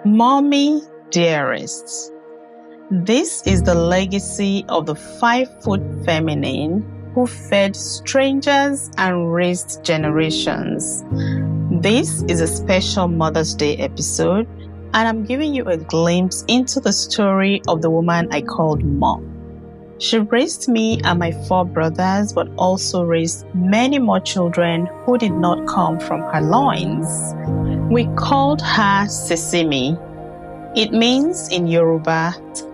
Mommy, Dearest. This is the legacy of the 5-foot feminine who fed strangers and raised generations. This is a special Mother's Day episode, and I'm giving you a glimpse into the story of the woman I called Mom. She raised me and my 4 brothers, but also raised many more children who did not come from her loins. We called her Sisi Mi. It means in Yoruba,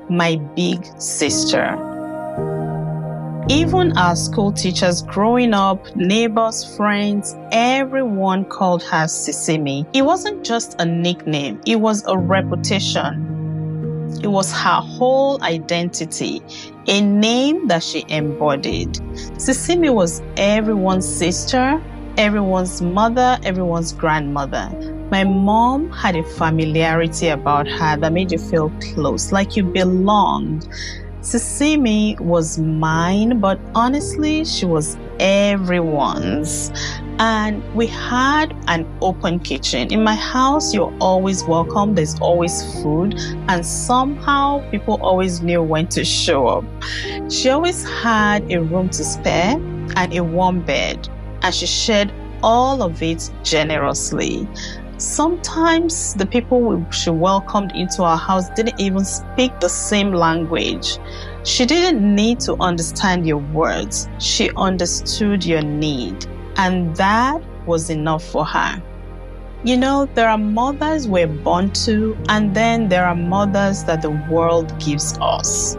my big sister. Even our school teachers growing up, neighbors, friends, everyone called her Sisi Mi. It wasn't just a nickname, it was a reputation. It was her whole identity, a name that she embodied. Sisi Mi was everyone's sister, everyone's mother, everyone's grandmother. My mom had a familiarity about her that made you feel close, like you belonged. Sisi Mi was mine, but honestly, she was everyone's. And we had an open kitchen. In my house, you're always welcome. There's always food. And somehow, people always knew when to show up. She always had a room to spare and a warm bed. And she shared all of it generously. Sometimes the people she welcomed into our house didn't even speak the same language. She didn't need to understand your words. She understood your need. And that was enough for her. You know, there are mothers we're born to, and then there are mothers that the world gives us.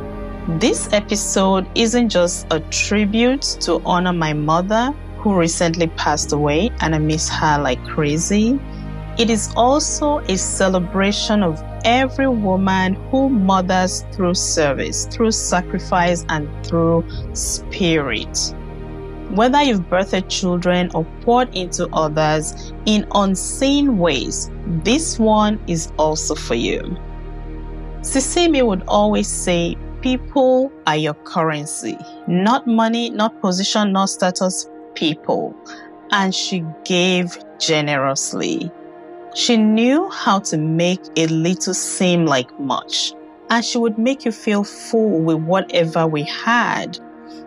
This episode isn't just a tribute to honor my mother, who recently passed away, and I miss her like crazy. It is also a celebration of every woman who mothers through service, through sacrifice, and through spirit. Whether you've birthed children or poured into others in unseen ways, this one is also for you. Sisi Mi would always say, people are your currency. Not money, not position, not status, people. And she gave generously. She knew how to make a little seem like much, and she would make you feel full with whatever we had.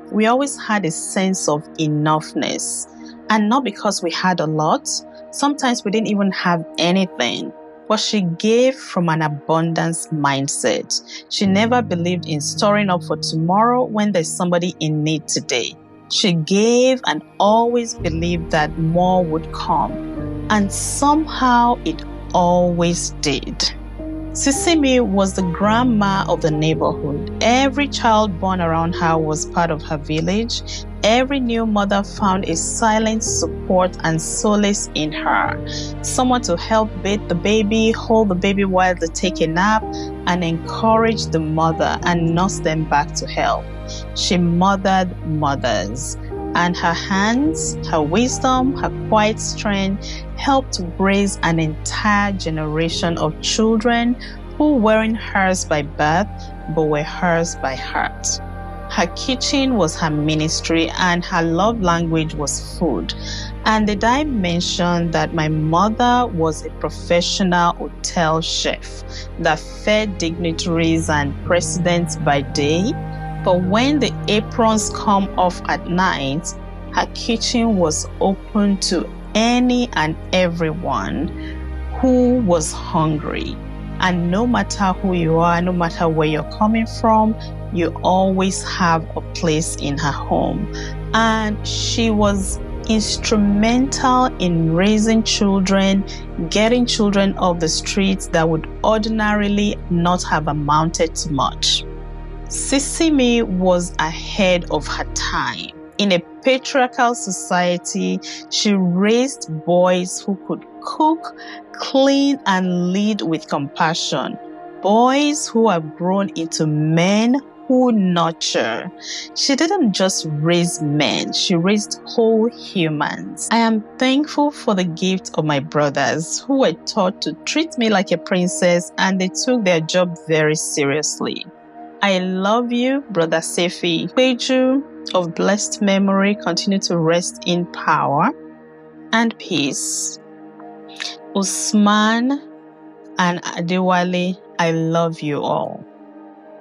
We always had a sense of enoughness, and not because we had a lot. Sometimes we didn't even have anything, but she gave from an abundance mindset. She never believed in storing up for tomorrow when there's somebody in need today. She gave and always believed that more would come. And somehow it always did. Sisi Mi was the grandma of the neighborhood. Every child born around her was part of her village. Every new mother found a silent support and solace in her. Someone to help bathe the baby, hold the baby while they take a nap, and encourage the mother and nurse them back to health. She mothered mothers. And her hands, her wisdom, her quiet strength helped raise an entire generation of children who weren't hers by birth, but were hers by heart. Her kitchen was her ministry, and her love language was food. And did I mention that my mother was a professional hotel chef that fed dignitaries and presidents by day? But when the aprons come off at night, her kitchen was open to any and everyone who was hungry. And no matter who you are, no matter where you're coming from, you always have a place in her home. And she was instrumental in raising children, getting children off the streets that would ordinarily not have amounted to much. Sisi Mi was ahead of her time. In a patriarchal society, she raised boys who could cook, clean, and lead with compassion. Boys who have grown into men who nurture. She didn't just raise men, she raised whole humans. I am thankful for the gift of my brothers who were taught to treat me like a princess, and they took their job very seriously. I love you, Brother Sefi. Peju, of blessed memory, continue to rest in power and peace. Usman, And Adewale, I love you all.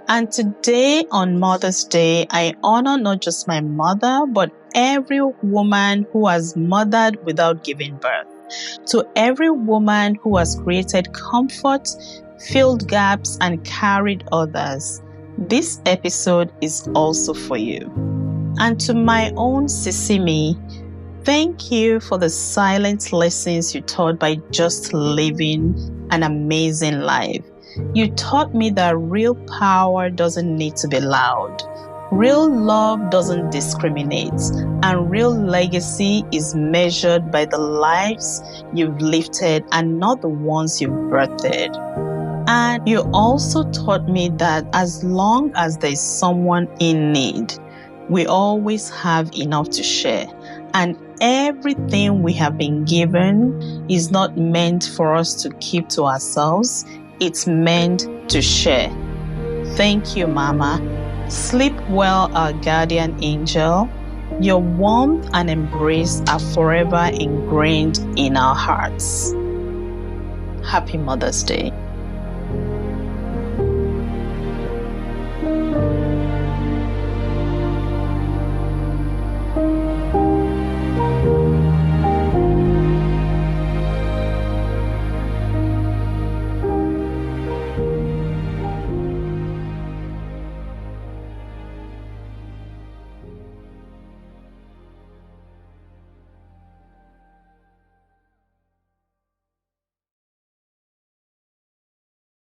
And today on Mother's Day, I honor not just my mother, but every woman who has mothered without giving birth. To every woman who has created comfort, filled gaps, and carried others, this episode is also for you. And to my own Sisi Mi, thank you for the silent lessons you taught by just living an amazing life. You taught me that real power doesn't need to be loud. Real love doesn't discriminate, and real legacy is measured by the lives you've lifted and not the ones you've birthed. And you also taught me that as long as there's someone in need, we always have enough to share. And everything we have been given is not meant for us to keep to ourselves. It's meant to share. Thank you, Mama. Sleep well, our guardian angel. Your warmth and embrace are forever ingrained in our hearts. Happy Mother's Day.